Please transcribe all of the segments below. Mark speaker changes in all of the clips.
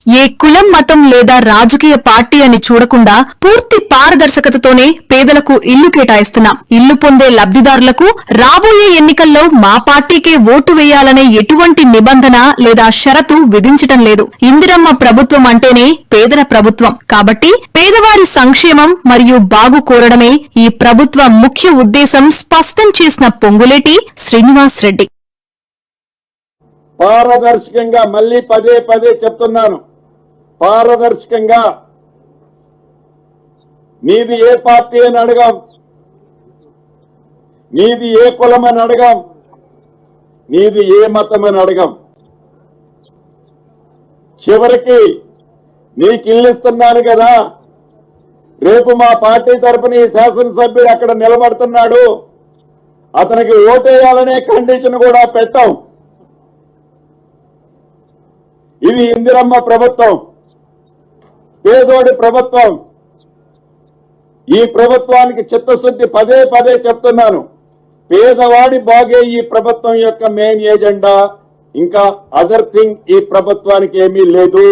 Speaker 1: ఏ కులం మతం లేదా రాజకీయ పార్టీ అని చూడకుండా పూర్తి పారదర్శకతతోనే పేదలకు ఇల్లు కేటాయిస్తున్నాం. ఇల్లు పొందే లబ్ధిదారులకు రాబోయే ఎన్నికల్లో మా పార్టీకే ఓటు వేయాలనే ఎటువంటి నిబంధన లేదా షరతు విధించటం లేదు. ఇందిరమ్మ ప్రభుత్వం అంటేనే పేదల ప్రభుత్వం కాబట్టి పేదవారి సంక్షేమం మరియు బాగు కోరడమే ఈ ప్రభుత్వ ముఖ్య ఉద్దేశం స్పష్టం చేసిన పొంగులేటి శ్రీనివాస్ రెడ్డి.
Speaker 2: పారదర్శకంగా మళ్ళీ పదే పదే చెప్తున్నాను, పారదర్శకంగా నీది ఏ పార్టీ అని అడగాం, నీది ఏ కులం అని అడగాం, నీది ఏ మతం అని అడగాం. చివరికి నీకు ఇల్లు ఇస్తున్నాను కదా, రేపు మా పార్టీ తరఫున ఈ శాసనసభ్యుడు అక్కడ నిలబడుతున్నాడు, అతనికి ఓటేయాలనే కండిషన్ కూడా పెట్టాం. ఇది ఇందిరమ్మ ప్రభుత్వం, పేదోడి ప్రభుత్వం. ఈ ప్రభుత్వానికి చిత్తశుద్ధి పదే పదే చెప్తున్నాను. పేదవాడి బాగే ఈ ప్రభుత్వం యొక్క మెయిన్ ఎజెండా. ఇంకా అదర్ థింగ్ ఈ ప్రభుత్వానికి ఏమీ లేదు.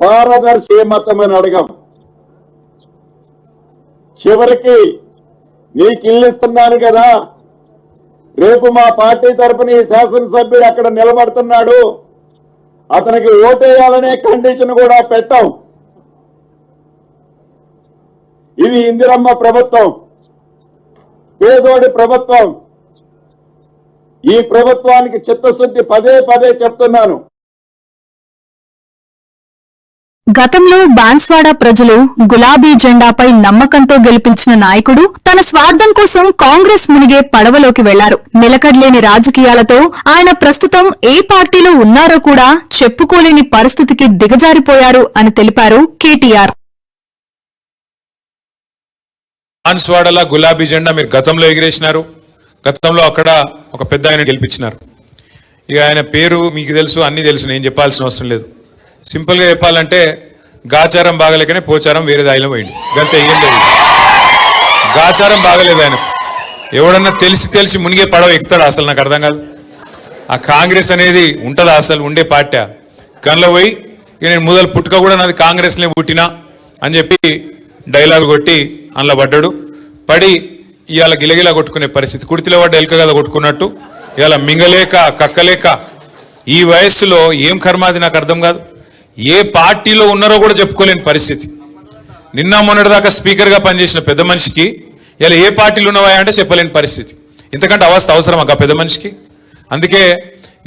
Speaker 2: పారదర్శి ఏ మతం అని అడగం. చివరికి నీకు ఇల్లు ఇస్తున్నాను కదా, రేపు మా పార్టీ తరఫున ఈ శాసనసభ్యుడు అక్కడ నిలబడుతున్నాడు, అతనికి ఓటేయాలనే కండిషన్ కూడా పెట్టాం. ఇది ఇందిరమ్మ ప్రభుత్వం, పేదోడి ప్రభుత్వం. ఈ ప్రభుత్వానికి చిత్తశుద్ధి పదే పదే చెప్తున్నాను.
Speaker 1: గతంలో బాన్స్వాడ ప్రజలు గులాబీ జెండాపై నమ్మకంతో గెలిపించిన నాయకుడు తన స్వార్థం కోసం కాంగ్రెస్ మునిగే పడవలోకి వెళ్లారు. నిలకడలేని రాజకీయాలతో ఆయన ప్రస్తుతం ఏ పార్టీలో ఉన్నారో కూడా చెప్పుకోలేని పరిస్థితికి దిగజారిపోయారు అని తెలిపారు కేటీఆర్.
Speaker 3: బాన్స్వాడలా గులాబీ జెండా మీరు గతంలో ఎగిరేసినారు, గతంలో అక్కడ ఒక పెద్ద ఆయన గెలిపించినారు. ఇక ఆయన పేరు మీకు తెలుసు, అన్ని తెలుసు, నేను చెప్పాల్సిన అవసరం లేదు. సింపుల్గా చెప్పాలంటే గాచారం బాగలేకనే పోచారం వేరే దాయిలో పోయింది, గంతే, ఏం లేదు. గాచారం బాగలేదు ఆయన. ఎవడన్నా తెలిసి మునిగే పడవ ఎక్కుతాడు అసలు? నాకు అర్థం కాదు. ఆ కాంగ్రెస్ అనేది ఉంటుందా అసలు? ఉండే పార్టీ కన్లో పోయి ఇక నేను మొదలు పుట్టుక కూడా నాది కాంగ్రెస్లే పుట్టినా అని చెప్పి డైలాగ్ కొట్టి అందులో పడ్డాడు. పడి ఇవాళ గిలగిలా కొట్టుకునే పరిస్థితి. కుర్తిలో పడ్డ ఎలక కదా కొట్టుకున్నట్టు ఇవాళ మింగలేక కక్కలేక ఈ వయస్సులో ఏం కర్మాది నాకు అర్థం కాదు. ఏ పార్టీలో ఉన్నారో కూడా చెప్పుకోలేని పరిస్థితి. నిన్న మొన్నటిదాకా స్పీకర్గా పనిచేసిన పెద్ద మనిషికి ఇలా ఏ పార్టీలు ఉన్నవా అంటే చెప్పలేని పరిస్థితి. ఇంతకంటే అవస్థ అవసరం ఆ పెద్ద మనిషికి? అందుకే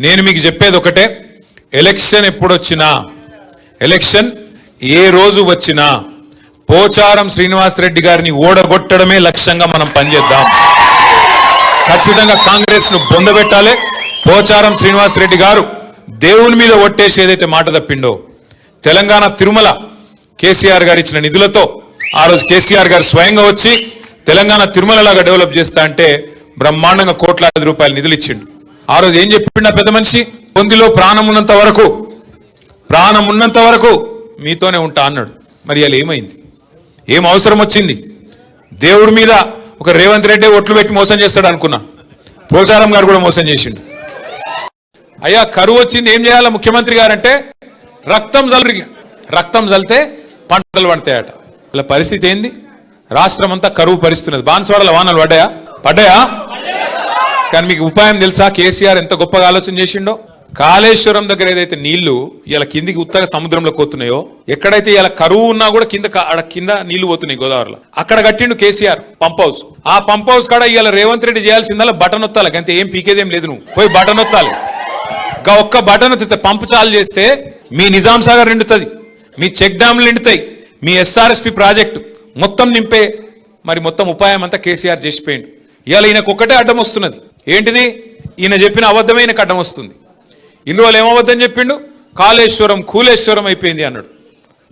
Speaker 3: నేను మీకు చెప్పేది ఒకటే, ఎలక్షన్ ఎప్పుడొచ్చినా, ఎలక్షన్ ఏ రోజు వచ్చినా పోచారం శ్రీనివాస్ రెడ్డి గారిని ఓడగొట్టడమే లక్ష్యంగా మనం పనిచేద్దాం. ఖచ్చితంగా కాంగ్రెస్ ను బొందబెట్టాలి. పోచారం శ్రీనివాస్ రెడ్డి గారు దేవుని మీద ఒట్టేసి ఏదైతే మాట తప్పిండో, తెలంగాణ తిరుమల కేసీఆర్ గారు ఇచ్చిన నిధులతో ఆ రోజు కేసీఆర్ గారు స్వయంగా వచ్చి తెలంగాణ తిరుమలలాగా డెవలప్ చేస్తా అంటే బ్రహ్మాండంగా కోట్లాది రూపాయలు నిధులు ఇచ్చిండు. ఆ రోజు ఏం చెప్పిండు ఆ పెద్ద మనిషి? పొందిలో ప్రాణం ఉన్నంత వరకు మీతోనే ఉంటా అన్నాడు. మరి అలా ఏమైంది? ఏం అవసరం వచ్చింది? దేవుడి మీద ఒక రేవంత్ రెడ్డి ఒట్లు పెట్టి మోసం చేస్తాడు అనుకున్నా, పోచారం గారు కూడా మోసం చేసిండు. అయ్యా కరువు వచ్చింది, ఏం చేయాలా ముఖ్యమంత్రి గారంటే రక్తం జల్లితే పంటలు పడతాయట. ఇలా పరిస్థితి ఏంది? రాష్ట్రం అంతా కరువు పరిస్తున్నది. బాన్స్వాడల వానలు పడ్డాయా? కానీ మీకు ఉపాయం తెలుసా? కేసీఆర్ ఎంత గొప్పగా ఆలోచన చేసిండో. కాళేశ్వరం దగ్గర ఏదైతే నీళ్లు ఇలా కిందికి ఉత్తర సముద్రంలోకి పోతున్నాయో, ఎక్కడైతే ఇలా కరువు ఉన్నా కూడా కింద నీళ్లు పోతున్నాయి గోదావరిలో, అక్కడ కట్టిండు కేసీఆర్ పంప్ హౌస్. ఆ పంప్ హౌస్ కాడ ఇవాళ రేవంత్ రెడ్డి చేయాల్సిందల్లా బటన్ నొత్తాలి, అంతే, ఏం పీకేదేం లేదు. నువ్వు పోయి బటన్ నొత్తాలి. ఒక్క బటన్ పంపు చాలు చేస్తే మీ నిజాం సాగర్ నిండుతుంది, మీ చెక్ డ్యామ్లు నిండుతాయి, మీ ఎస్ఆర్ఎస్పి ప్రాజెక్టు మొత్తం నింపే మరి మొత్తం ఉపాయం అంతా కేసీఆర్ చేసిపోయిండు. ఇవాళ ఈయనకు ఒక్కటే అడ్డం వస్తున్నది. ఏంటిది? ఈయన చెప్పిన అబద్ధమైన అడ్డం వస్తుంది. ఇన్ని రోజులు ఏమవద్దని చెప్పిండు? కూలేశ్వరం అయిపోయింది అన్నాడు.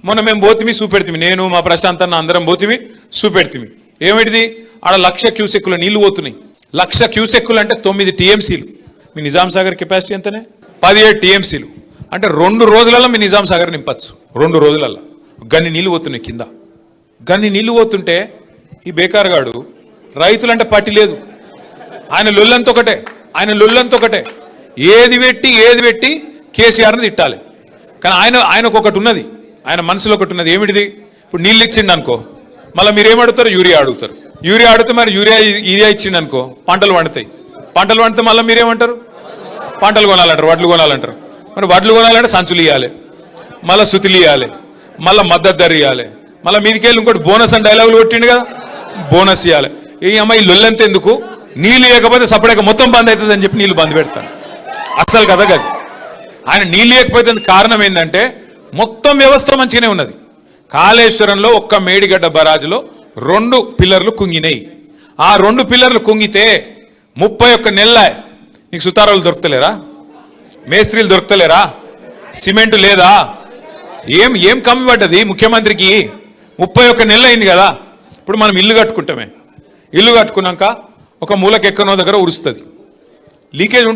Speaker 3: మొన్న మేము పోతిమి చూపెడితిమి, నేను మా ప్రశాంత్ అన్న అందరం పోతిమి చూపెడితిమి. ఏమిటిది? ఆడ 1,00,000 క్యూసెక్కుల నీళ్లు పోతున్నాయి. 1,00,000 క్యూసెక్కులు అంటే 9 టీఎంసీలు. మీ నిజాం సాగర్ కెపాసిటీ ఎంతనే? 17 టీఎంసీలు. అంటే 2 రోజులలో మీ నిజాం సాగర్ నింపచ్చు. 2 రోజులలో గన్ని నీళ్లు పోతున్నాయి కింద. గన్ని నీళ్లు పోతుంటే ఈ బేకార్గాడు రైతులంటే పట్టి లేదు, ఆయన లొల్లంత ఒకటే. ఏది పెట్టి కేసీఆర్ని తిట్టాలి. కానీ ఆయనకు ఒకటి ఉన్నది, ఆయన మనసులో ఒకటి ఉన్నది. ఏమిటిది? ఇప్పుడు నీళ్ళు ఇచ్చిండు అనుకో, మళ్ళీ మీరు ఏమడుగుతారు? యూరియా అడుగుతారు. యూరియా అడిగితే మరి యూరియా ఇచ్చిండు అనుకో, పంటలు పండుతాయి. పంటలు పండితే మళ్ళీ మీరేమంటారు? పంటలు కొనాలంటారు, వడ్లు కొనాలంటారు. మరి వడ్లు కొనాలంటే సంచులు ఇవ్వాలి, మళ్ళీ సుతులు ఇవ్వాలి, మళ్ళీ మద్దతు ధర ఇవ్వాలి, మళ్ళీ మీదికెళ్ళి ఇంకోటి బోనస్ అని డైలాగులు కొట్టిండు కదా, బోనస్ ఇవ్వాలి. ఈ అమ్మాయి లొల్లంత ఎందుకు? నీళ్ళు ఇవ్వకపోతే సపరేట్గా మొత్తం బంద్ అవుతుంది అని చెప్పి నీళ్ళు బంద్ పెడతాను. అసలు కదా కాదు. ఆయన నీళ్ళు ఇవ్వకపోతే కారణం ఏంటంటే మొత్తం వ్యవస్థ మంచిగానే ఉన్నది. కాళేశ్వరంలో ఒక్క మేడిగడ్డ బరాజులో 2 పిల్లర్లు కుంగినాయి. ఆ 2 పిల్లర్లు కుంగితే 31 నెలల నీకు సుతారాలు దొరుకుతలేరా? మేస్త్రీలు దొరుకుతలేరా? సిమెంట్ లేదా? ఏం కమ్మి పడ్డది ముఖ్యమంత్రికి? 31 నెలలు అయింది కదా. ఇప్పుడు మనం ఇల్లు కట్టుకుంటామే, ఇల్లు కట్టుకున్నాక ఒక మూలకి ఎక్కనో దగ్గర ఉరుస్తుంది, లీకేజ్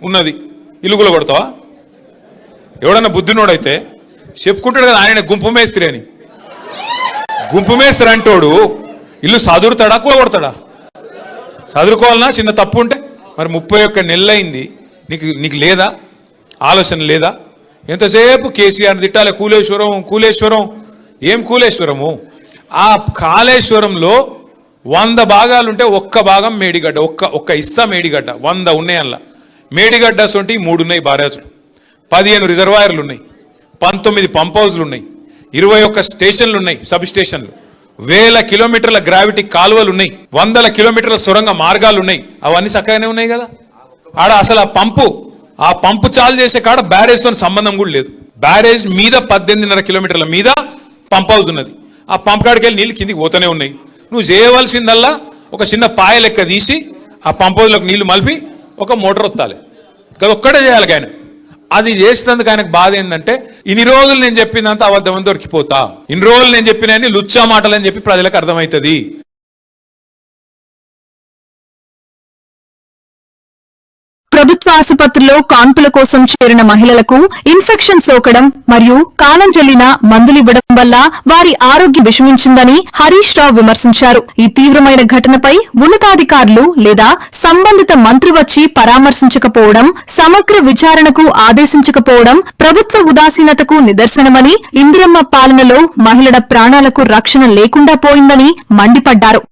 Speaker 3: ఉన్నది, ఇల్లు కూడా కొడతావా? ఎవడన్నా బుద్ధినోడైతే చెప్పుకుంటాడు కదా, ఆయన గుంపు మేస్త్రి అని. గుంపు మేస్త్రి అంటోడు ఇల్లు సదురుతాడా, కూడా కొడతాడా? చదువుకోవాలన్నా చిన్న తప్పు ఉంటే. మరి 31 నెలలైంది, నీకు లేదా ఆలోచన లేదా? ఎంతసేపు కేసీఆర్ తిట్టాలి, కూలేశ్వరం. ఏం కూలేశ్వరము? ఆ కాళేశ్వరంలో 100 భాగాలుంటే ఒక్క భాగం మేడిగడ్డ, ఒక్క ఇస్సా మేడిగడ్డ. 100 ఉన్నాయి అందులో. మేడిగడ్డ సొంటి 3 ఉన్నాయి బారాజులు, 15 రిజర్వాయర్లు ఉన్నాయి, 19 పంప్ హౌజ్లు ఉన్నాయి, 21 స్టేషన్లు ఉన్నాయి, సబ్ స్టేషన్లు, 1000 కిలోమీటర్ల గ్రావిటీ కాలువలు ఉన్నాయి, 100 కిలోమీటర్ల సొరంగ మార్గాలు ఉన్నాయి. అవన్నీ చక్కగానే ఉన్నాయి కదా. ఆడ అసలు ఆ పంపు చాలు చేసే కాడ బ్యారేజ్తో సంబంధం కూడా లేదు. బ్యారేజ్ మీద 18.5 కిలోమీటర్ల మీద పంప్ హౌస్ ఉన్నది. ఆ పంప్ కాడికి వెళ్ళి నీళ్ళు కిందికి పోతూనే ఉన్నాయి. నువ్వు చేయవలసిందల్లా ఒక చిన్న పాయ లెక్క తీసి ఆ పంప్ హౌస్లోకి నీళ్లు మలిపి ఒక మోటార్ వత్తాలి కదా, ఒక్కడే చేయాలి. ఆయన అది చేసినందుకు ఆయనకు బాధ ఏంటంటే, ఇన్ని రోజులు నేను చెప్పినంత అబద్ధమని దొరికిపోతా, ఇన్ని రోజులు నేను చెప్పిన లుచ్చా మాటలు అని చెప్పి ప్రజలకు అర్థమవుతుంది.
Speaker 1: ప్రభుత్వ ఆసుపత్రిలో కాన్పుల కోసం చేరిన మహిళలకు ఇన్ఫెక్షన్ సోకడం మరియు కాలం చెల్లిన మందులివ్వడం వల్ల వారి ఆరోగ్యం విషమించిందని హరీష్ రావు విమర్శించారు. ఈ తీవ్రమైన ఘటనపై ఉన్నతాధికారులు లేదా సంబంధిత మంత్రి వచ్చి పరామర్శించకపోవడం, సమగ్ర విచారణకు ఆదేశించకపోవడం ప్రభుత్వ ఉదాసీనతకు నిదర్శనమని, ఇందిరమ్మ పాలనలో మహిళల ప్రాణాలకు రక్షణ లేకుండా పోయిందని మండిపడ్డారు.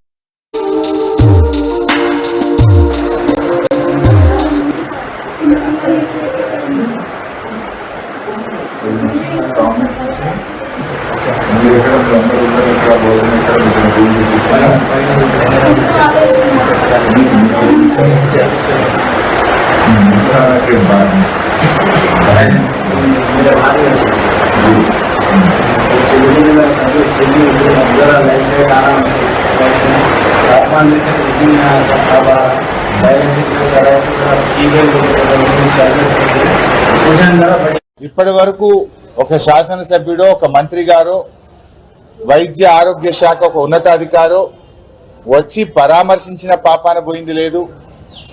Speaker 4: ఇప్పటి వరకు ఒక శాసనసభ్యుడు, ఒక మంత్రి గారు, వైద్య ఆరోగ్య శాఖ ఒక ఉన్నతాధికారు వచ్చి పరామర్శించిన పాపాన పోయింది లేదు.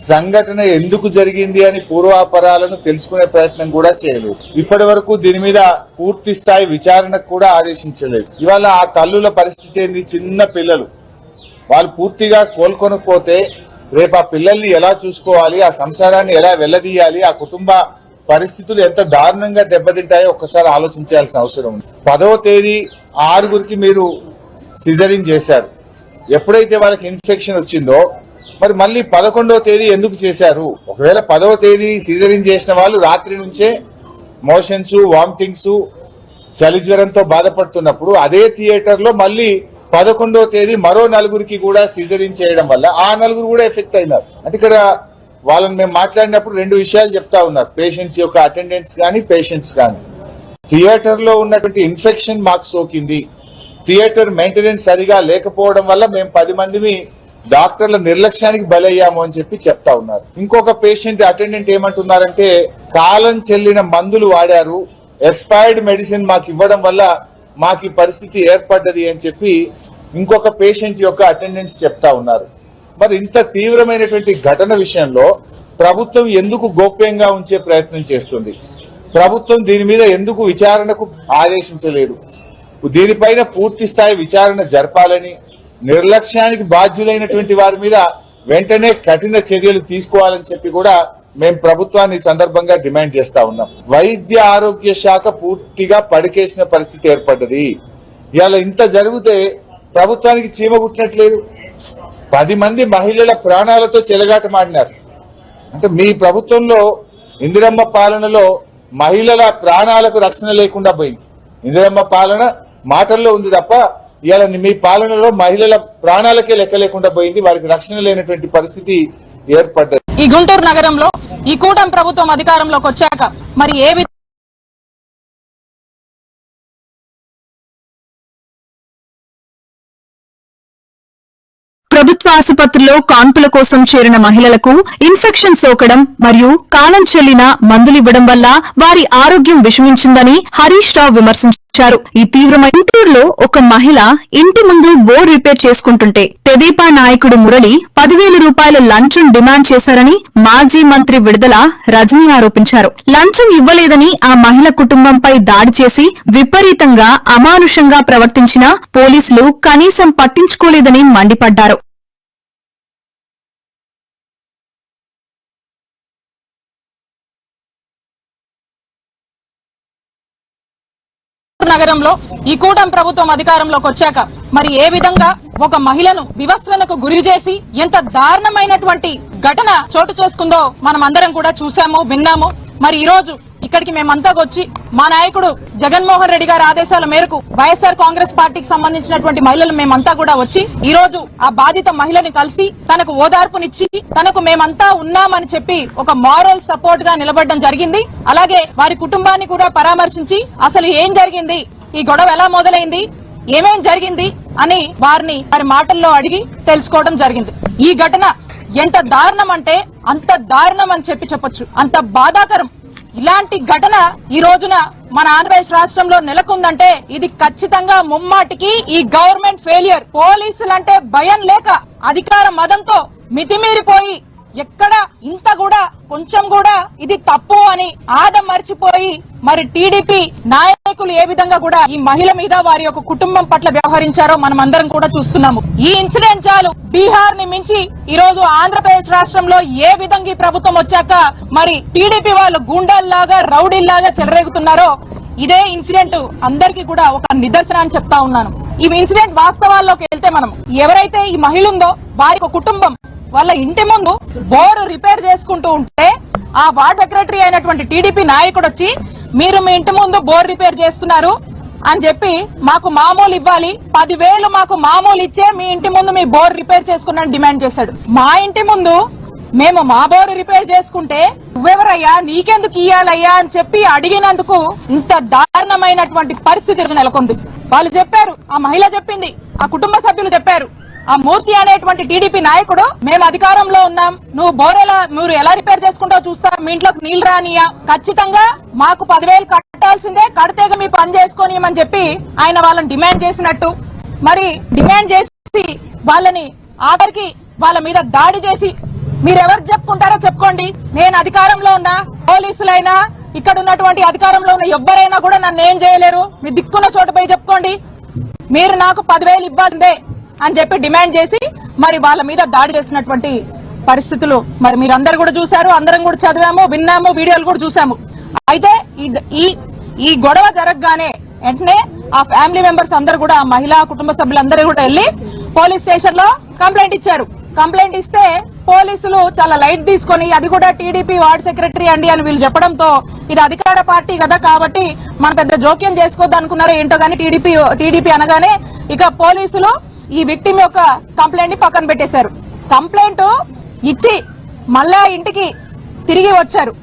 Speaker 4: సంఘటన ఎందుకు జరిగింది అని పూర్వాపరాలను తెలుసుకునే ప్రయత్నం కూడా చేయలేదు. ఇప్పటి వరకు దీని మీద పూర్తి స్థాయి విచారణకు కూడా ఆదేశించలేదు. ఇవాళ ఆ తల్లుల పరిస్థితి ఏంది? చిన్న పిల్లలు, వాళ్ళు పూర్తిగా కోలుకొనకపోతే రేపు ఆ పిల్లల్ని ఎలా చూసుకోవాలి, ఆ సంసారాన్ని ఎలా వెళ్లదీయాలి, ఆ కుటుంబ పరిస్థితులు ఎంత దారుణంగా దెబ్బతింటాయో ఒక్కసారి ఆలోచించాల్సిన అవసరం ఉంది. 10వ తేదీ 6గురికి మీరు సిజరింగ్ చేశారు. ఎప్పుడైతే వాళ్ళకి ఇన్ఫెక్షన్ వచ్చిందో మరి మళ్ళీ 11వ తేదీ ఎందుకు చేశారు? ఒకవేళ 10వ తేదీ సిజరింగ్ చేసిన వాళ్ళు రాత్రి నుంచే మోషన్స్, వామిటింగ్స్, చలి జ్వరంతో బాధపడుతున్నప్పుడు అదే థియేటర్ లో మళ్ళీ 11వ తేదీ మరో 4గురికి కూడా సిజరింగ్ చేయడం వల్ల ఆ 4గురు కూడా ఎఫెక్ట్ అయినారు. అంటే ఇక్కడ వాళ్ళని మేము మాట్లాడినప్పుడు 2 విషయాలు చెప్తా ఉన్నారు. పేషెంట్స్ యొక్క అటెండెంట్స్ కానీ, పేషెంట్స్ కానీ, థియేటర్ లో ఉన్నటువంటి ఇన్ఫెక్షన్ మాకు సోకింది, థియేటర్ మెయింటెనెన్స్ సరిగా లేకపోవడం వల్ల మేము 10 మందిని డాక్టర్ల నిర్లక్ష్యానికి బలయ్యాము అని చెప్పి చెప్తా ఉన్నారు. ఇంకొక పేషెంట్ అటెండెంట్ ఏమంటున్నారంటే, కాలం చెల్లిన మందులు వాడారు, ఎక్స్పైర్డ్ మెడిసిన్ మాకు ఇవ్వడం వల్ల మాకు ఈ పరిస్థితి ఏర్పడ్డది అని చెప్పి ఇంకొక పేషెంట్ యొక్క అటెండెన్స్ చెప్తా ఉన్నారు. మరి ఇంత తీవ్రమైనటువంటి ఘటన విషయంలో ప్రభుత్వం ఎందుకు గోప్యంగా ఉంచే ప్రయత్నం చేస్తుంది? ప్రభుత్వం దీని మీద ఎందుకు విచారణకు ఆదేశించలేదు? దీనిపైన పూర్తి స్థాయి విచారణ జరపాలని, నిర్లక్ష్యానికి బాధ్యులైనటువంటి వారి మీద వెంటనే కఠిన చర్యలు తీసుకోవాలని చెప్పి కూడా మేము ప్రభుత్వాన్ని ఈ సందర్భంగా డిమాండ్ చేస్తా ఉన్నాం. వైద్య ఆరోగ్య శాఖ పూర్తిగా పడికేసిన పరిస్థితి ఏర్పడ్డది. ఇవాళ ఇంత జరిగితే ప్రభుత్వానికి చీమ కుట్టినట్లేదు. 10 మంది మహిళల ప్రాణాలతో చెలగాటమాడినారు. అంటే మీ ప్రభుత్వంలో ఇందిరమ్మ పాలనలో మహిళల ప్రాణాలకు రక్షణ లేకుండా పోయింది. ఇందిరమ్మ పాలన మాటల్లో ఉంది తప్ప ఇవాళ మీ పాలనలో మహిళల ప్రాణాలకే లెక్క లేకుండా పోయింది. వారికి రక్షణ లేనటువంటి పరిస్థితి ఏర్పడ్డది.
Speaker 5: ఈ గుంటూరు నగరంలో ఈ కూటమి ప్రభుత్వం అధికారంలోకి వచ్చాక మరి ఏ
Speaker 1: ప్రభుత్వ ఆసుపత్రిలో కాన్పుల కోసం చేరిన మహిళలకు ఇన్ఫెక్షన్ సోకడం మరియు కాలం చెల్లిన మందులివ్వడం వల్ల వారి ఆరోగ్యం విషమించిందని హరీష్ రావు విమర్శించారు. ఈ తీవ్రమైన గుంటూరులో ఒక మహిళ ఇంటి ముందు బోర్ రిపేర్ చేసుకుంటుంటే తెదేపా నాయకుడు మురళి 10,000 రూపాయల లంచం డిమాండ్ చేశారని మాజీ మంత్రి విడుదల రజనీ ఆరోపించారు. లంచం ఇవ్వలేదని ఆ మహిళ కుటుంబంపై దాడి చేసి విపరీతంగా అమానుషంగా ప్రవర్తించిన పోలీసులు కనీసం పట్టించుకోలేదని మండిపడ్డారు.
Speaker 5: నగరంలో ఈ కూటమి ప్రభుత్వం అధికారంలోకి వచ్చాక మరి ఏ విధంగా ఒక మహిళను వివస్త్రణకు గురి చేసి ఎంత దారుణమైనటువంటి ఘటన చోటు చేసుకుందో మనం అందరం కూడా చూసాము, విన్నాము. మరి ఈ రోజు ఇక్కడికి మేమంతా వచ్చి మా నాయకుడు జగన్మోహన్ రెడ్డి గారి ఆదేశాల మేరకు వైఎస్ఆర్ కాంగ్రెస్ పార్టీకి సంబంధించినటువంటి మహిళలు మేమంతా కూడా వచ్చి ఈ రోజు ఆ బాధిత మహిళని కలిసి తనకు ఓదార్పునిచ్చి తనకు మేమంతా ఉన్నామని చెప్పి ఒక మారల్ సపోర్ట్ గా నిలబడడం జరిగింది. అలాగే వారి కుటుంబాన్ని కూడా పరామర్శించి అసలు ఏం జరిగింది, ఈ గొడవ ఎలా మొదలైంది, ఏమేం జరిగింది అని వారిని వారి మాటల్లో అడిగి తెలుసుకోవడం జరిగింది. ఈ ఘటన ఎంత దారుణం అంటే అంత దారుణం అని చెప్పొచ్చు, అంత బాధాకరం. ఇలాంటి ఘటన ఈ రోజున మన ఆంధ్రప్రదేశ్ రాష్ట్రంలో నెలకొందంటే ఇది ఖచ్చితంగా ముమ్మాటికి ఈ గవర్నమెంట్ ఫెయిలియర్. పోలీసులంటే భయం లేక అధికార మదంతో మితిమీరిపోయి ఎక్కడ ఇంత కూడా కొంచెం కూడా ఇది తప్పు అని ఆదం మర్చిపోయి మరి టీడీపీ నాయకులు ఏ విధంగా కూడా ఈ మహిళ మీద వారి యొక్క కుటుంబం పట్ల వ్యవహరించారో మనం అందరం కూడా చూస్తున్నాము. ఈ ఇన్సిడెంట్ చాలు బీహార్ ని మించి ఈ రోజు ఆంధ్రప్రదేశ్ రాష్ట్రంలో ఏ విధంగా ఈ ప్రభుత్వం వచ్చాక మరి టీడీపీ వాళ్ళు గూండాల్లాగా రౌడీల్లాగా చెలరేగుతున్నారో ఇదే ఇన్సిడెంట్ అందరికీ కూడా ఒక నిదర్శనం అని చెప్తా ఉన్నాను. ఈ ఇన్సిడెంట్ వాస్తవాల్లోకి వెళ్తే మనం ఎవరైతే ఈ మహిళ ఉందో వారి కుటుంబం వాళ్ళ ఇంటి ముందు బోరు రిపేర్ చేసుకుంటూ ఉంటే ఆ వార్డ్ సెక్రటరీ అయినటువంటి టీడీపీ నాయకుడు వచ్చి మీరు మీ ఇంటి ముందు బోర్ రిపేర్ చేస్తున్నారు అని చెప్పి మాకు మామూలు ఇవ్వాలి, 10,000 మాకు మామూలు ఇచ్చే మీ ఇంటి ముందు మీ బోర్ రిపేర్ చేసుకున్నాను డిమాండ్ చేశాడు. మా ఇంటి ముందు మేము మా బోరు రిపేర్ చేసుకుంటే నువ్వెవరయ్యా, నీకెందుకు ఇయ్యాలయ్యా అని చెప్పి అడిగినందుకు ఇంత దారుణమైనటువంటి పరిస్థితి నెలకొంది. వాళ్ళు చెప్పారు, ఆ మహిళ చెప్పింది, ఆ కుటుంబ సభ్యులు చెప్పారు, ఆ మూర్తి అనేటువంటి టీడీపీ నాయకుడు మేము అధికారంలో ఉన్నాం, నువ్వు మీరు ఎలా రిపేర్ చేసుకుంటావు చూస్తా, మీ ఇంట్లోకి నీళ్లు రానియా, ఖచ్చితంగా మాకు 10,000 కట్టాల్సిందే, కడితేగా మీ పని చేసుకొని అని చెప్పి ఆయన వాళ్ళని డిమాండ్ చేసినట్టు మరి డిమాండ్ చేసి వాళ్ళని ఆఖరికి వాళ్ళ మీద దాడి చేసి మీరెవరు చెప్పుకుంటారో చెప్పుకోండి, నేను అధికారంలో ఉన్నా, పోలీసులైనా ఇక్కడ ఉన్నటువంటి అధికారంలో ఉన్న ఎవ్వరైనా కూడా నన్ను ఏం చేయలేరు, మీ దిక్కున్న చోట పోయి చెప్పుకోండి, మీరు నాకు 10,000 ఇవ్వాల్సిందే అని చెప్పి డిమాండ్ చేసి మరి వాళ్ళ మీద దాడి చేసినటువంటి పరిస్థితులు మరి మీరందరూ కూడా చూశారు, అందరం కూడా చదివాము, విన్నాము, వీడియోలు కూడా చూసాము. అయితే ఈ గొడవ జరగగానే వెంటనే ఆ ఫ్యామిలీ మెంబర్స్ అందరూ కూడా ఆ మహిళా కుటుంబ సభ్యులందరూ కూడా వెళ్లి పోలీస్ స్టేషన్ లో కంప్లైంట్ ఇచ్చారు. కంప్లైంట్ ఇస్తే పోలీసులు చాలా లైట్ తీసుకొని అది కూడా టీడీపీ వార్డ్ సెక్రటరీ అండి అని వీళ్ళు చెప్పడంతో ఇది అధికార పార్టీ కదా కాబట్టి మన పెద్ద జోక్యం చేసుకోవద్దు అనుకున్నారో ఏంటో గానీ టీడీపీ అనగానే ఇక పోలీసులు ఈ విక్టిమ్ యొక్క కంప్లైంట్ ని పక్కన పెట్టేశారు. కంప్లైంట్ ఇచ్చి మళ్ళా ఇంటికి తిరిగి వచ్చారు.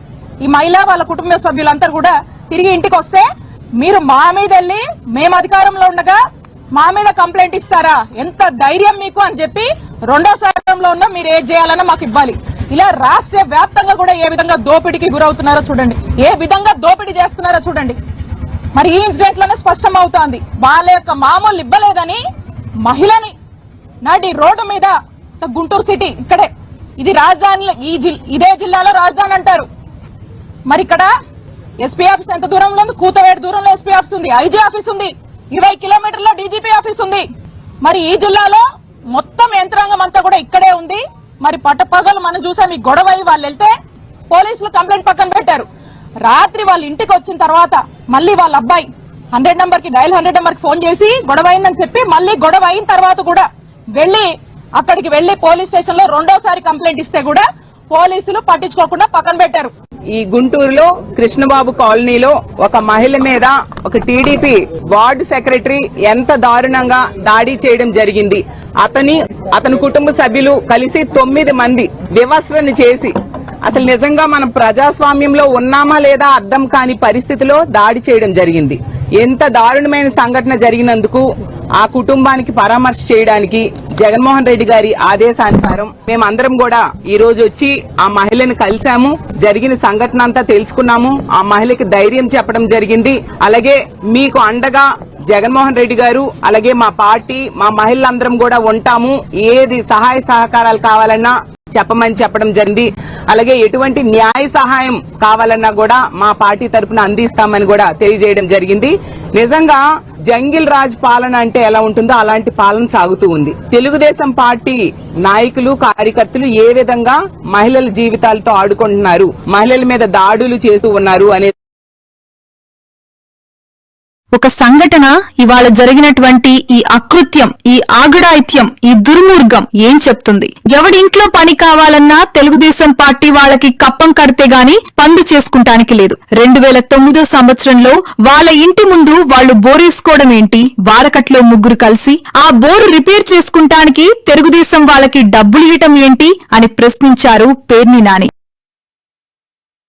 Speaker 5: ఈ మహిళ వాళ్ళ కుటుంబ సభ్యులందరూ కూడా తిరిగి ఇంటికి వస్తే మీరు మా మీద వెళ్ళి మేము అధికారంలో ఉండగా మా మీద కంప్లైంట్ ఇస్తారా, ఎంత ధైర్యం మీకు అని చెప్పి రెండో సాయంలో ఉన్న మీరు ఏం చేయాలన్నా మాకు ఇవ్వాలి. ఇలా రాష్ట్ర వ్యాప్తంగా కూడా ఏ విధంగా దోపిడీకి గురవుతున్నారో చూడండి, ఏ విధంగా దోపిడీ చేస్తున్నారో చూడండి. మరి ఈ ఇన్సిడెంట్ లోనే స్పష్టం అవుతోంది వాళ్ళ యొక్క మామూలు ఇవ్వలేదని మహిళని నాటి రోడ్డు మీద గుంటూరు సిటీ ఇక్కడే ఇది రాజధాని, ఇదే జిల్లాలో రాజధాని అంటారు. మరి ఇక్కడ ఎస్పీ ఆఫీస్ ఎంత దూరంలో ఉంది, కూతవేడు దూరంలో ఎస్పీ ఆఫీస్ ఉంది, ఐజీ ఆఫీస్ ఉంది, 20 కిలోమీటర్లో డీజీపీ ఆఫీస్ ఉంది. మరి ఈ జిల్లాలో మొత్తం యంత్రాంగం అంతా కూడా ఇక్కడే ఉంది. మరి పట్టపగలు మనం చూసాం ఈ గొడవ వాళ్ళు వెళ్తే పోలీసులు కంప్లైంట్ పక్కన పెట్టారు. రాత్రి వాళ్ళ ఇంటికి వచ్చిన తర్వాత మళ్ళీ వాళ్ళ అబ్బాయి 100 నంబర్ కి డయల్ 100 నంబర్ కి ఫోన్ చేసి గొడవ అయిందని చెప్పి మళ్ళీ గొడవ అయిన తర్వాత కూడా అక్కడికి వెళ్లి పోలీస్ స్టేషన్ లో రెండోసారి కంప్లైంట్ ఇస్తే కూడా పోలీసులు పట్టించుకోకుండా పక్కన పెట్టారు.
Speaker 6: ఈ గుంటూరులో కృష్ణబాబు కాలనీలో ఒక మహిళ మీద ఒక టీడీపీ వార్డు సెక్రటరీ ఎంత దారుణంగా దాడి చేయడం జరిగింది. అతని కుటుంబ సభ్యులు కలిసి 9 మంది వివస్రణ చేసి అసలు నిజంగా మనం ప్రజాస్వామ్యంలో ఉన్నామా లేదా అర్థం కాని పరిస్థితిలో దాడి చేయడం జరిగింది. ఎంత దారుణమైన సంఘటన జరిగినందుకు ఆ కుటుంబానికి పరామర్శ చేయడానికి జగన్మోహన్ రెడ్డి గారి ఆదేశానుసారం మేమందరం కూడా ఈ రోజు వచ్చి ఆ మహిళను కలిశాము. జరిగిన సంఘటన అంతా తెలుసుకున్నాము. ఆ మహిళకి ధైర్యం చెప్పడం జరిగింది. అలాగే మీకు అండగా జగన్మోహన్ రెడ్డి గారు అలాగే మా పార్టీ మా మహిళలందరం కూడా ఉంటాము. ఏది సహాయ సహకారాలు కావాలన్నా చెప్పడం జరిగింది. అలాగే ఎటువంటి న్యాయ సహాయం కావాలన్నా కూడా మా పార్టీ తరఫున అందిస్తామని కూడా తెలియజేయడం జరిగింది. నిజంగా జంగిల్ రాజ్ పాలన అంటే ఎలా ఉంటుందో అలాంటి పాలన సాగుతూ ఉంది. తెలుగుదేశం పార్టీ నాయకులు కార్యకర్తలు ఏ విధంగా మహిళల జీవితాలతో ఆడుకుంటున్నారు, మహిళల మీద దాడులు చేస్తూ ఉన్నారు అనే
Speaker 1: ఒక సంఘటన ఇవాళ జరిగినటువంటి ఈ అకృత్యం, ఈ ఆగడాయిత్యం, ఈ దుర్మార్గం ఏం చెప్తుంది? ఎవడింట్లో పని కావాలన్నా తెలుగుదేశం పార్టీ వాళ్ళకి కప్పం కడితే గాని పండు చేసుకుంటానికి లేదు. 2009 సంవత్సరంలో వాళ్ళ ఇంటి ముందు వాళ్ళు బోరేసుకోవడం ఏంటి? వారకట్లో 3 కలిసి ఆ బోరు రిపేర్ చేసుకుంటానికి తెలుగుదేశం వాళ్ళకి డబ్బులు ఇవ్వటం ఏంటి అని ప్రశ్నించారు పేర్ని నాని.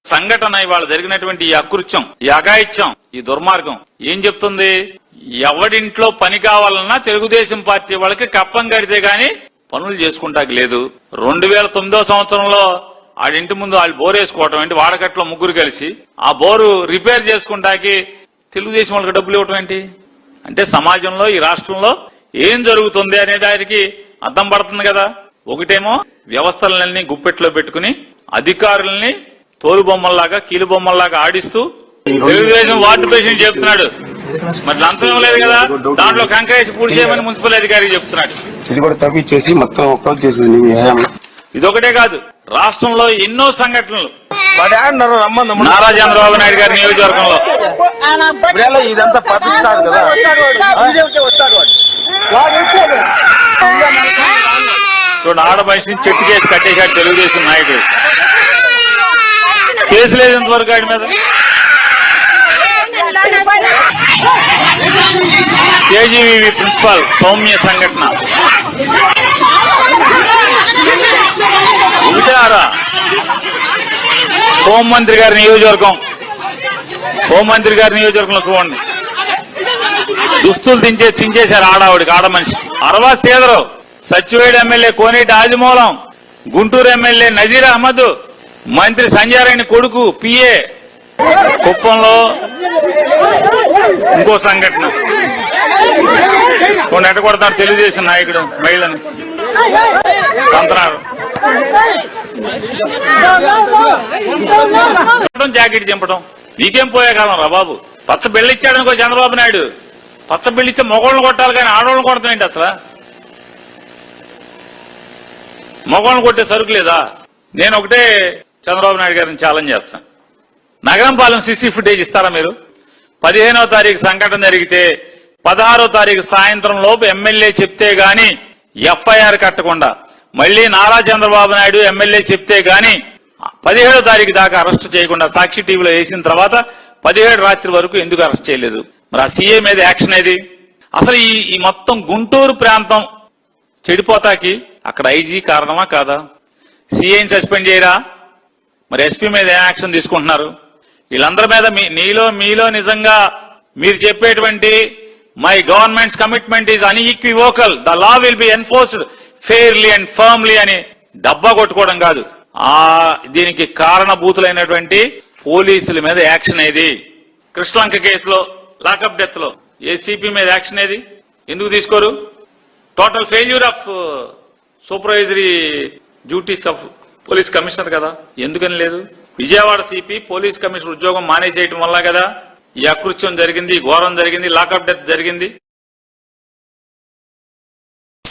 Speaker 7: సంఘటన ఇవాళ జరిగినటువంటి ఈ అకృత్యం, ఈ అఘాయిత్యం, ఈ దుర్మార్గం ఏం చెప్తుంది? ఎవడింట్లో పని కావాలన్నా తెలుగుదేశం పార్టీ వాళ్ళకి కప్పం కడితే గాని పనులు చేసుకుంటాకి లేదు. 2009 సంవత్సరంలో ఆడింటి ముందు వాళ్ళు బోరేసుకోవటం ఏంటి? వాడకట్లో 3 కలిసి ఆ బోరు రిపేర్ చేసుకుంటాకి తెలుగుదేశం వాళ్ళకి డబ్బులు ఇవ్వటం ఏంటి? అంటే సమాజంలో ఈ రాష్ట్రంలో ఏం జరుగుతుంది అనే దానికి అర్థం పడుతుంది కదా. ఒకటేమో వ్యవస్థలన్నీ గుప్పెట్లో పెట్టుకుని అధికారుల్ని తోలు బొమ్మల్లాగా కీలు బొమ్మల్లాగా ఆడిస్తూ తెలుగుదేశం వార్డు ప్రెసిడెంట్ చెప్తున్నాడు. మరి లంచం ఇవ్వలేదు కదా, దాంట్లో కంకరేసి పూర్తి చేయమని మున్సిపల్ అధికారికి చెప్తున్నాడు.
Speaker 8: ఇది కూడా తవ్విచ్చేసి మొత్తం క్లోజ్ చేసింది.
Speaker 7: ఇదొకటే కాదు, రాష్ట్రంలో ఎన్నో సంఘటనలు నారా చంద్రబాబు నాయుడు గారి నియోజకవర్గంలో
Speaker 8: ఇదంతా పద్ధతి కాదు కదా.
Speaker 7: చూడండి, ఆడ మనిషిని చెట్టు చేసి కట్టేశాడు తెలుగుదేశం నాయకుడు. కేసు లేదు ఇంతవరకు ఆయన మీద. కేజీవీవీ ప్రిన్సిపాల్ సౌమ్య సంఘటన ఒకటారా? హోంమంత్రి గారి నియోజకవర్గంలో చూడండి, దుస్తులు చించేశారు ఆడావిడికి, ఆడ మనిషి. అరవా శ్రీధరు, సచివేడు ఎమ్మెల్యే కోనేటి ఆదిమూలం, గుంటూరు ఎమ్మెల్యే నజీర్ అహ్మద్, మంత్రి సంజయ్ కొడుకు పిఏ. కుప్పంలో ఇంకో సంఘటన, కొన్ని ఎట్ట కొడతాడు తెలుగుదేశం నాయకుడు మహిళని తంత్రారు, జాకెట్ చింపడం. నీకేం పోయే కాలం రా బాబు. పచ్చ బిళ్ళిచ్చాడనుకో చంద్రబాబు నాయుడు, పచ్చ బిళ్ళిచ్చే మగవాళ్ళని కొట్టాలి కానీ ఆడవాళ్ళని కొడతాం ఏంటి? అసలు మగవాళ్ళని కొట్టే సరుకు లేదా? నేను ఒకటే చంద్రబాబు నాయుడు గారిని ఛాలెంజ్ చేస్తాను. నగరం పాలన 60 ఫుటేజ్ ఇస్తారా మీరు? 15వ తారీఖు సంఘటన జరిగితే 16వ తారీఖు సాయంత్రం లోపు ఎమ్మెల్యే చెప్తే గాని ఎఫ్ఐఆర్ కట్టకుండా, మళ్లీ నారా చంద్రబాబు నాయుడు ఎమ్మెల్యే చెప్తే గాని 17వ తారీఖు దాకా అరెస్ట్ చేయకుండా సాక్షి టీవీలో వేసిన తర్వాత 17 రాత్రి వరకు ఎందుకు అరెస్ట్ చేయలేదు? మరి ఆ సీఏ మీద యాక్షన్ ఏది? అసలు ఈ మొత్తం గుంటూరు ప్రాంతం చెడిపోతాకి అక్కడ ఐజీ కారణమా కాదా? సీఏని సస్పెండ్ చేయరా? మరి ఎస్పీ మీద ఏం యాక్షన్ తీసుకుంటున్నారు? వీళ్ళందరి మీద మీలో నిజంగా మీరు చెప్పేటువంటి my government's commitment is unequivocal, the law will be enforced fairly and firmly అని డబ్బా కొట్టుకోవడం కాదు, దీనికి కారణభూతులైనటువంటి పోలీసుల మీద యాక్షన్ ఏది? కృష్ణలంక కేసులో లాకప్ డెత్ లో ఏసీపీ మీద యాక్షన్ ఏది? ఎందుకు తీసుకోరు? Total failure of supervisory duties of police commissioner కదా, ఎందుకని లేదు? విజయవాడ సిపి పోలీస్ కమిషనర్ ఉద్యోగం మానేసేయటం వల్ల కదా ఈ అకృత్యం జరిగింది, ఘోరం జరిగింది, లాకప్ డెత్ జరిగింది.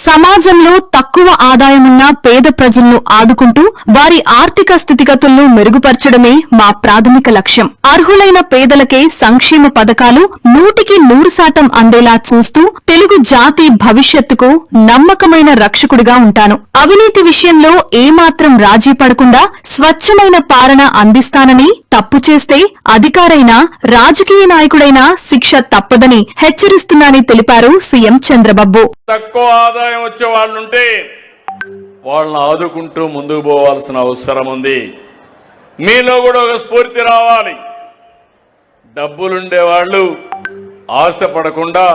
Speaker 1: సమాజంలో తక్కువ ఆదాయమున్న పేద ప్రజలను ఆదుకుంటూ వారి ఆర్థిక స్థితిగతులను మెరుగుపరచడమే మా ప్రాథమిక లక్ష్యం. అర్హులైన పేదలకే సంక్షేమ పథకాలు 100% అందేలా చూస్తూ తెలుగు జాతి భవిష్యత్తుకు నమ్మకమైన రక్షకుడిగా ఉంటాను. అవినీతి విషయంలో ఏమాత్రం రాజీ పడకుండా స్వచ్ఛమైన పాలన అందిస్తానని, తప్పు చేస్తే అధికారైనా రాజకీయ నాయకుడైనా శిక్ష తప్పదని హెచ్చరిస్తున్నానని తెలిపారు సీఎం చంద్రబాబు.
Speaker 9: తక్కువ ఆదాయం వచ్చే వాళ్ళుంటే వాళ్ళని ఆదుకుంటూ ముందుకు పోవాల్సిన అవసరం ఉంది. మీలో కూడా ఒక స్ఫూర్తి రావాలి. డబ్బులుండే వాళ్ళు ఆశపడకుండా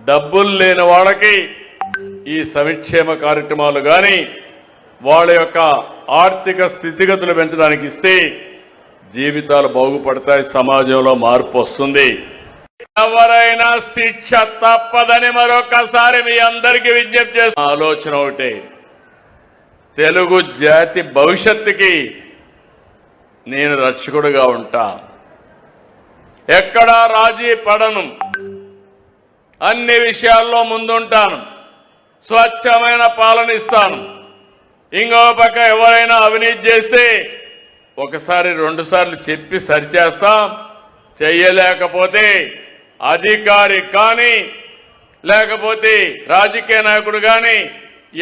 Speaker 9: డబ్బులు లేని వాళ్ళకి ఈ సంక్షేమ కార్యక్రమాలు కానీ వాళ్ళ యొక్క ఆర్థిక స్థితిగతులు పెంచడానికి ఇస్తే జీవితాలు బాగుపడతాయి, సమాజంలో మార్పు వస్తుంది. ఎవరైనా శిక్ష తప్పదని మరొకసారి మీ అందరికీ విజ్ఞప్తి చేస్తున్న ఆలోచన ఒకటే, తెలుగు జాతి భవిష్యత్తుకి నేను రక్షకుడిగా ఉంటా. ఎక్కడా రాజీ పడను, అన్ని విషయాల్లో ముందుంటాను, స్వచ్ఛమైన పాలన ఇస్తాను. ఇంకో పక్క ఎవరైనా అవినీతి చేస్తే ఒకసారి 2 సార్లు చెప్పి సరిచేస్తాం. చెయ్యలేకపోతే అధికారి కానీ లేకపోతే రాజకీయ నాయకుడు కానీ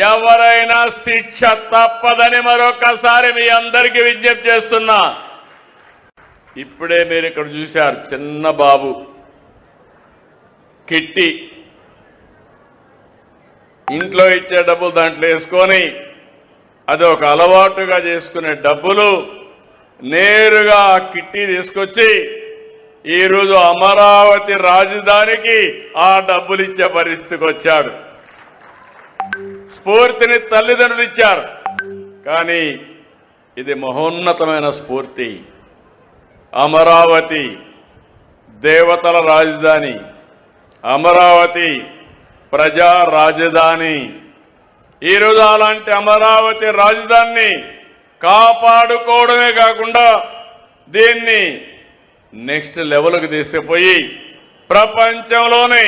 Speaker 9: ఎవరైనా శిక్ష తప్పదని మరొకసారి మీ అందరికీ విజ్ఞప్తి చేస్తున్నా. ఇప్పుడే మీరు ఇక్కడ చూశారు, చిన్న బాబు కిట్టి ఇంట్లో ఇచ్చే డబ్బులు దాంట్లో వేసుకొని అది ఒక అలవాటుగా చేసుకునే డబ్బులు నేరుగా కిట్టి తీసుకొచ్చి ఈరోజు అమరావతి రాజధానికి ఆ డబ్బులు ఇచ్చే పరిస్థితికి వచ్చాడు. స్ఫూర్తిని తల్లిదండ్రులు ఇచ్చారు, కానీ ఇది మహోన్నతమైన స్ఫూర్తి. అమరావతి దేవతల రాజధాని, అమరావతి ప్రజా రాజధాని. ఈరోజు అలాంటి అమరావతి రాజధానిని కాపాడుకోవడమే కాకుండా దీన్ని నెక్స్ట్ లెవెల్కి తీసుకుపోయి ప్రపంచంలోనే